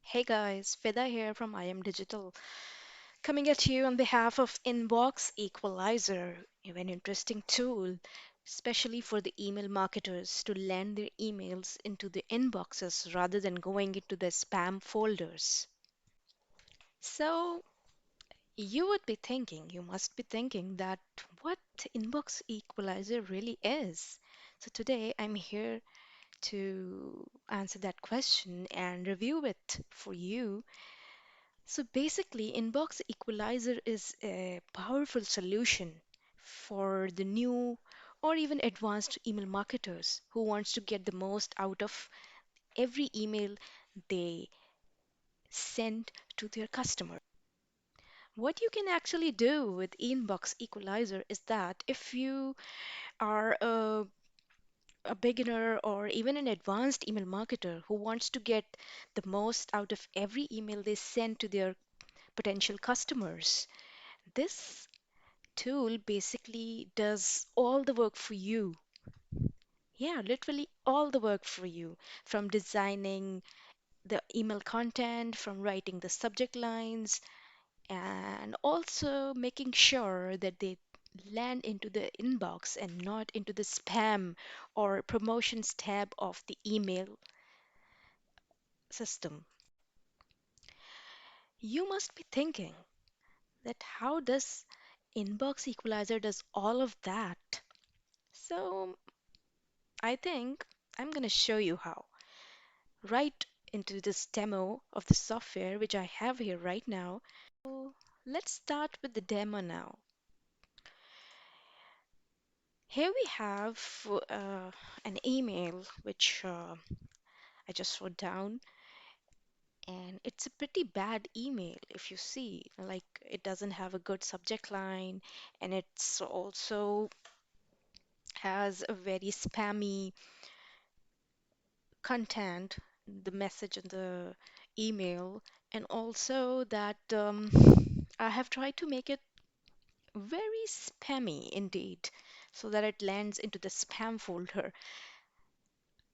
Hey guys, Fida here from I Am Digital, coming at you on behalf of Inbox Equalizer, an interesting tool, especially for the email marketers to land their emails into the inboxes rather than going into the spam folders. So, you must be thinking that what Inbox Equalizer really is. So, today I'm here to answer that question and review it for you. So basically, Inbox Equalizer is a powerful solution for the new or even advanced email marketers who wants to get the most out of every email they send to their customer. What you can actually do with Inbox Equalizer is that if you are a beginner or even an advanced email marketer who wants to get the most out of every email they send to their potential customers, this tool basically does all the work for you. Yeah, literally all the work for you, from designing the email content, from writing the subject lines, and also making sure that they land into the inbox and not into the spam or promotions tab of the email system. You must be thinking that how does Inbox Equalizer does all of that? So I think I'm going to show you how. Right into this demo of the software which I have here right now. So let's start with the demo now. Here we have an email which I just wrote down, and it's a pretty bad email if you see. Like, it doesn't have a good subject line, and it's also has a very spammy content, the message in the email, and also that I have tried to make it very spammy indeed, so that it lands into the spam folder.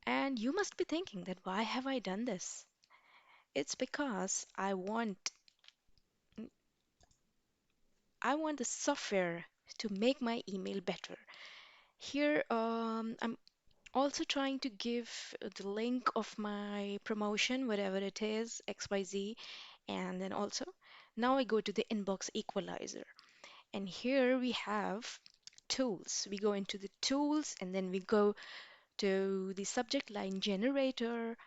And you must be thinking that why have I done this? It's because I want the software to make my email better. Here, I'm also trying to give the link of my promotion, whatever it is, XYZ, and then also now I go to the inbox equalizer, and here we have tools. We go into the tools and then we go to the subject line generator,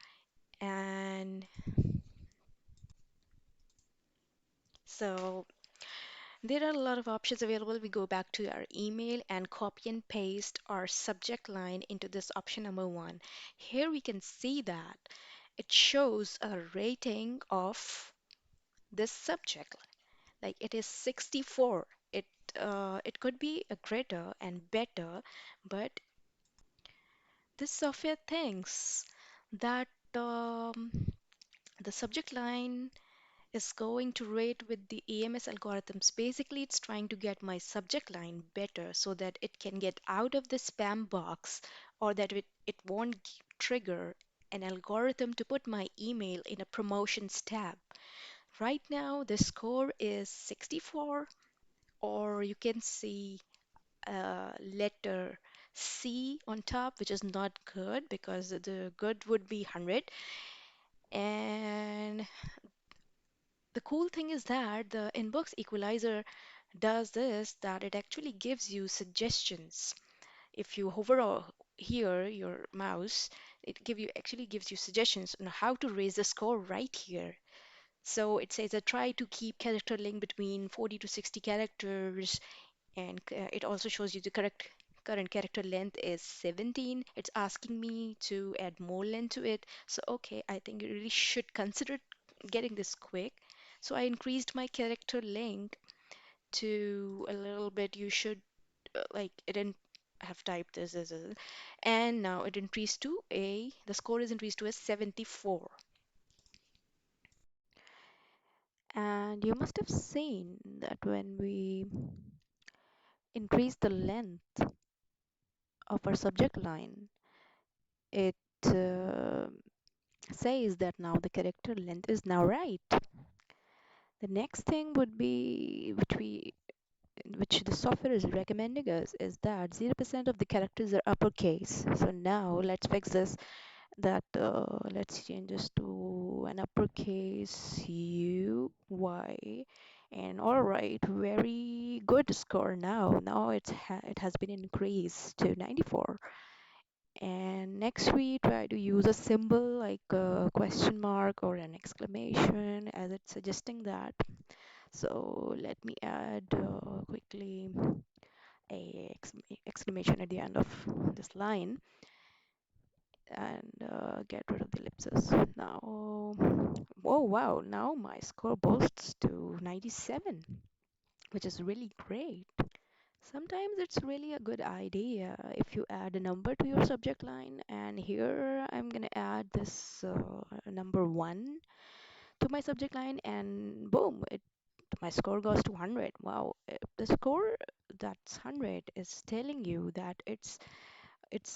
and so there are a lot of options available. We go back to our email and copy and paste our subject line into this option number one. Here we can see that it shows a rating of this subject. Like, it is 64. It could be a greater and better, but this software thinks that the subject line is going to rate with the AMS algorithms. Basically, it's trying to get my subject line better so that it can get out of the spam box, or that it won't trigger an algorithm to put my email in a promotions tab. Right now, the score is 64, or you can see letter C on top, which is not good because the good would be 100. And the cool thing is that the inbox equalizer does this, that it actually gives you suggestions. If you hover here your mouse, it actually gives you suggestions on how to raise the score right here. So it says that try to keep character length between 40 to 60 characters, and it also shows you the correct current character length is 17. It's asking me to add more length to it. So okay, I think you really should consider getting this quick. So I increased my character length to a little bit. You should like, it didn't have typed this, and now it increased to the score is increased to a 74. And you must have seen that when we increase the length of our subject line, it uh, says that now the character length is now right. The next thing would be which the software is recommending us is that 0% of the characters are uppercase. So now let's fix this. That let's change this to an uppercase U Y, and all right, very good score now. Now it has been increased to 94. And next we try to use a symbol like a question mark or an exclamation as it's suggesting that. So let me add quickly a exclamation at the end of this line and get rid of the ellipsis. Now, oh wow, now my score boosts to 97, which is really great. Sometimes it's really a good idea if you add a number to your subject line, and here I'm gonna add this number 1 to my subject line, and boom, my score goes to 100. Wow, the score that's 100 is telling you that it's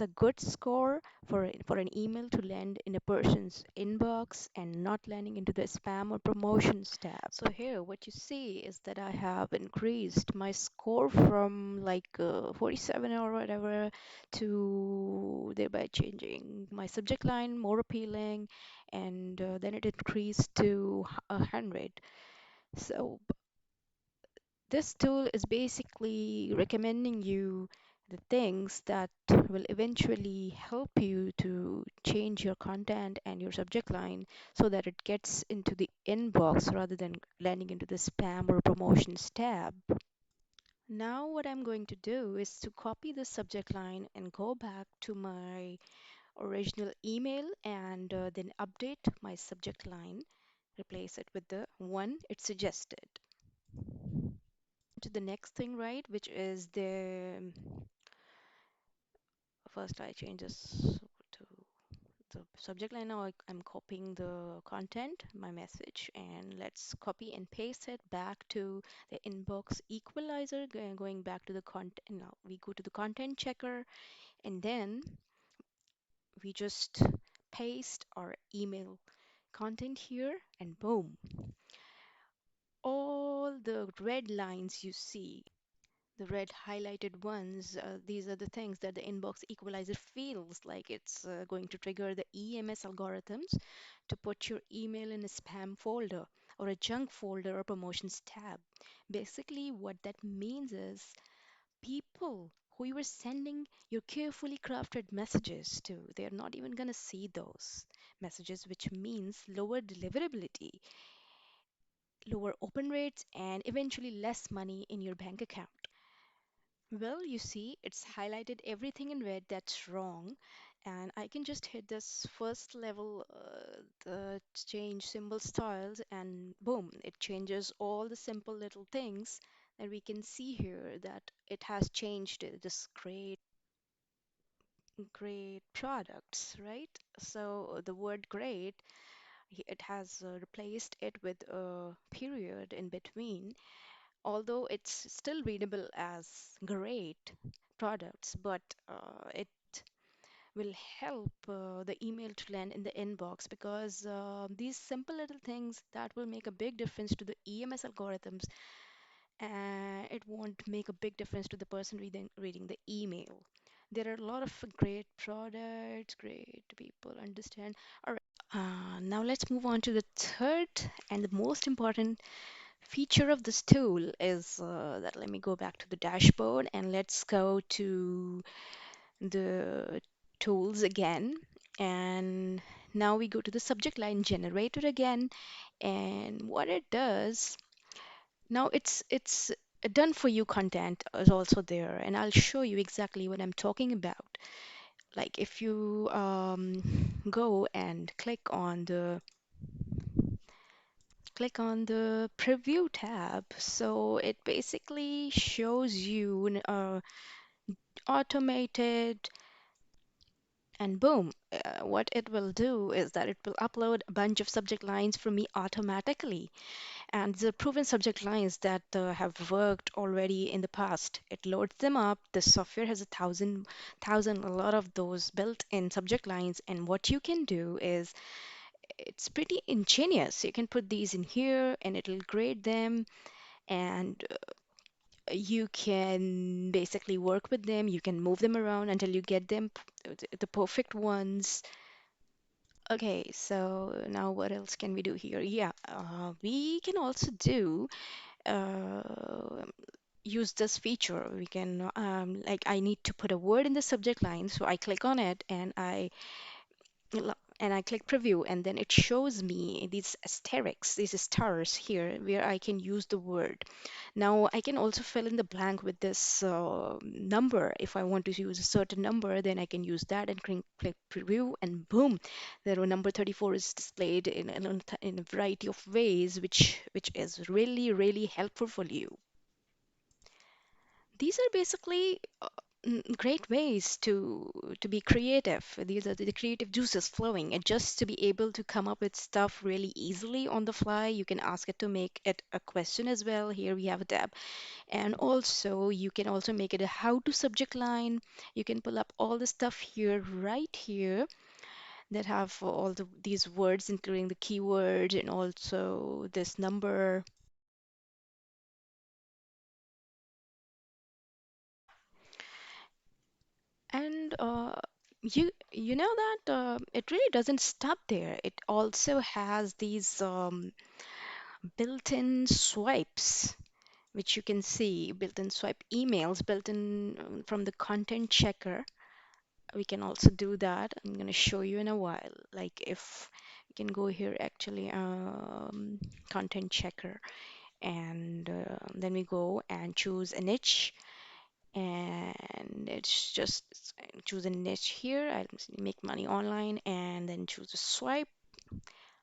a good score for an email to land in a person's inbox and not landing into the spam or promotions tab. So here, what you see is that I have increased my score from like 47 or whatever to thereby changing my subject line more appealing, and then it increased to 100. So this tool is basically recommending you the things that will eventually help you to change your content and your subject line so that it gets into the inbox rather than landing into the spam or promotions tab. Now, what I'm going to do is to copy the subject line and go back to my original email and then update my subject line, replace it with the one it suggested. To the next thing, right, which is the first I change this to the subject line. Now I'm copying the content, my message, and let's copy and paste it back to the inbox equalizer, going back to the content. Now we go to the content checker, and then we just paste our email content here, and boom, all the red lines you see, the red highlighted ones, these are the things that the inbox equalizer feels like it's going to trigger the EMS algorithms to put your email in a spam folder or a junk folder or promotions tab. Basically, what that means is people who you were sending your carefully crafted messages to, they're not even going to see those messages, which means lower deliverability, lower open rates, and eventually less money in your bank account. Well, you see, it's highlighted everything in red that's wrong, and I can just hit this first level, the change symbol styles, and boom, it changes all the simple little things that we can see here that it has changed this great products, right? So the word great, it has replaced it with a period in between, although it's still readable as great products, but it will help the email to land in the inbox because these simple little things that will make a big difference to the EMS algorithms, and it won't make a big difference to the person reading the email. There are a lot of great products, great people understand. All right, now let's move on to the third and the most important feature of this tool is that let me go back to the dashboard and let's go to the tools again. And now we go to the subject line generator again. And what it does, now it's done for you content is also there. And I'll show you exactly what I'm talking about. Like if you go and click on the preview tab. So it basically shows you automated, and boom, what it will do is that it will upload a bunch of subject lines for me automatically. And the proven subject lines that have worked already in the past, it loads them up. The software has a lot of those built-in subject lines. And what you can do is it's pretty ingenious. You can put these in here and it'll grade them, and you can basically work with them. You can move them around until you get them the perfect ones. Okay, so now what else can we do here? Yeah, we can also do uh, use this feature. We can like I need to put a word in the subject line, so I click on it and I click preview, and then it shows me these asterisks, these stars here, where I can use the word. Now I can also fill in the blank with this number. If I want to use a certain number, then I can use that and click preview, and boom, the number 34 is displayed in a variety of ways, which is really, really helpful for you. These are basically great ways to be creative. These are the creative juices flowing, and just to be able to come up with stuff really easily on the fly. You can ask it to make it a question as well. Here we have a tab, and also you can also make it a how-to subject line. You can pull up all the stuff here, right here, that have all these words, including the keyword and also this number. And you know that it really doesn't stop there. It also has these built-in swipes, which you can see, built-in swipe emails, built-in from the content checker. We can also do that. I'm going to show you in a while. Like if you can go here, actually, content checker, and then we go and choose a niche, and it's just choose a niche here. I make money online, and then choose a swipe.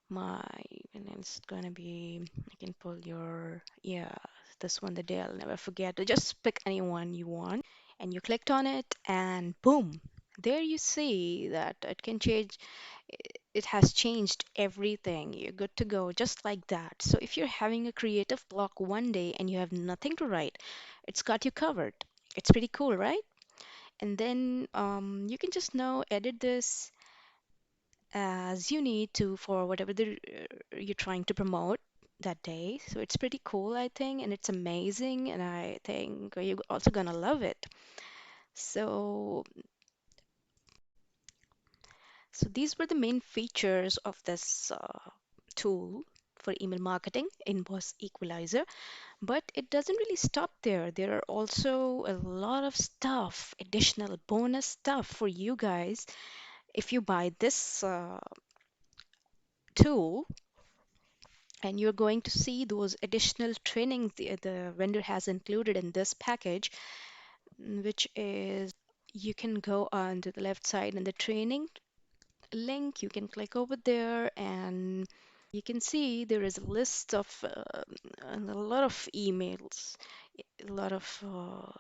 My and then it's gonna be I can pull your yeah this one, the day I'll never forget. Just pick anyone you want, and you clicked on it, and boom, there you see that it can change. It has changed everything. You're good to go, just like that. So if you're having a creative block one day and you have nothing to write, it's got you covered. It's pretty cool, right? And then you can just now edit this as you need to for whatever you're trying to promote that day. So it's pretty cool, I think, and it's amazing, and I think you're also gonna love it. So, so these were the main features of this tool for email marketing, Inbox Equalizer. But it doesn't really stop there. There are also a lot of stuff, additional bonus stuff for you guys. If you buy this tool, and you're going to see those additional trainings the vendor has included in this package, which is you can go on to the left side in the training link. You can click over there, and you can see there is a list of and a lot of emails, a lot of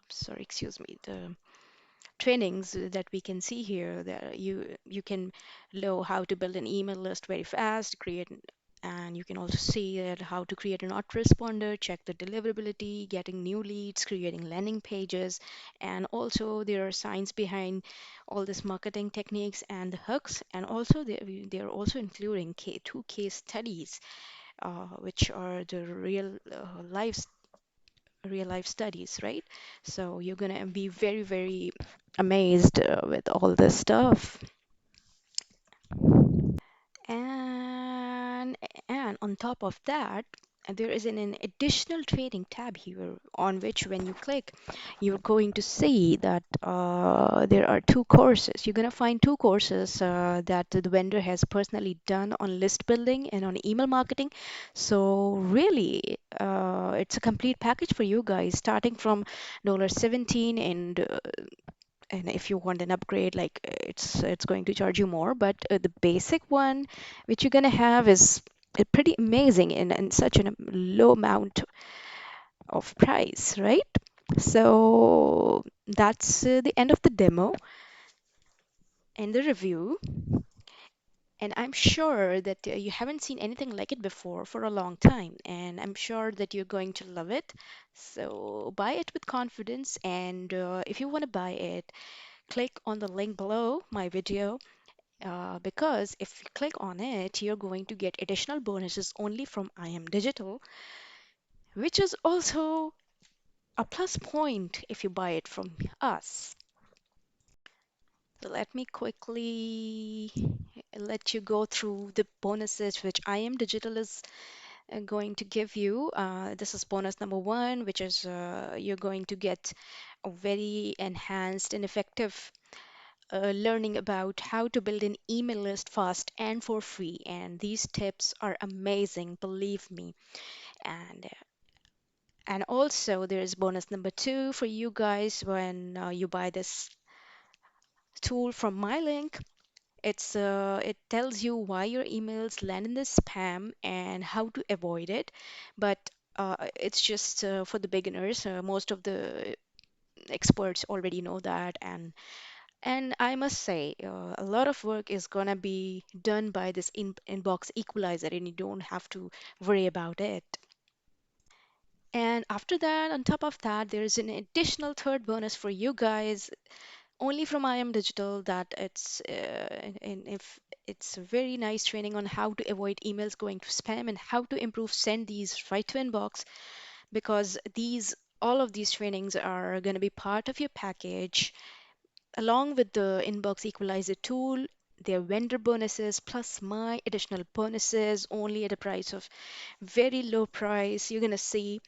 sorry, excuse me, the trainings that we can see here that you can know how to build an email list very fast, and you can also see that how to create an autoresponder, check the deliverability, getting new leads, creating landing pages, and also there are science behind all this marketing techniques and the hooks, and also they're also including two case studies, which are the real life studies, right? So you're gonna be very, very amazed with all this stuff. And and on top of that, there is an additional training tab here on which when you click, you're going to see that there are two courses. You're going to find two courses that the vendor has personally done on list building and on email marketing. So really, it's a complete package for you guys, starting from $17, and if you want an upgrade, like it's going to charge you more, but the basic one which you're going to have is pretty amazing in such a low amount of price, right? So that's the end of the demo and the review, and I'm sure that you haven't seen anything like it before for a long time, and I'm sure that you're going to love it. So buy it with confidence, and if you want to buy it, click on the link below my video, because if you click on it, you're going to get additional bonuses only from I Am Digital, which is also a plus point if you buy it from us. So let me quickly let you go through the bonuses which I Am Digital is going to give you. This is bonus number one, which is you're going to get a very enhanced and effective learning about how to build an email list fast and for free. And these tips are amazing, believe me. And also there is bonus number two for you guys when you buy this tool from my link. It tells you why your emails land in the spam and how to avoid it. But it's just for the beginners. Most of the experts already know that, and I must say, a lot of work is gonna be done by this inbox equalizer, and you don't have to worry about it. And after that, on top of that, there's an additional third bonus for you guys, only from I Am Digital, that it's and if it's a very nice training on how to avoid emails going to spam and how to improve send these right to inbox, because these all of these trainings are going to be part of your package along with the inbox equalizer tool, their vendor bonuses plus my additional bonuses only at a price of very low price. You're gonna see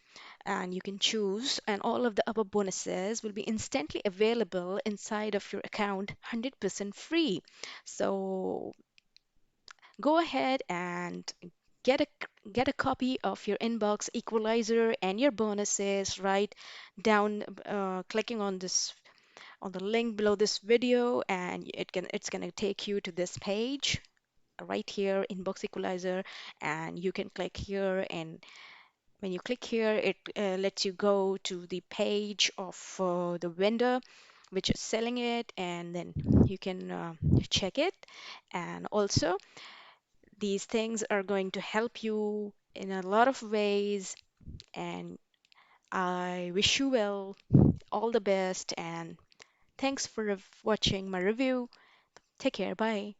and you can choose, and all of the other bonuses will be instantly available inside of your account 100% free. So go ahead and get a get a copy of your inbox equalizer and your bonuses right down, clicking on this on the link below this video, and it's gonna take you to this page right here, inbox equalizer, and you can click here, and when you click here it lets you go to the page of the vendor which is selling it, and then you can check it. And also these things are going to help you in a lot of ways, and I wish you well, all the best, and thanks for watching my review. Take care. Bye.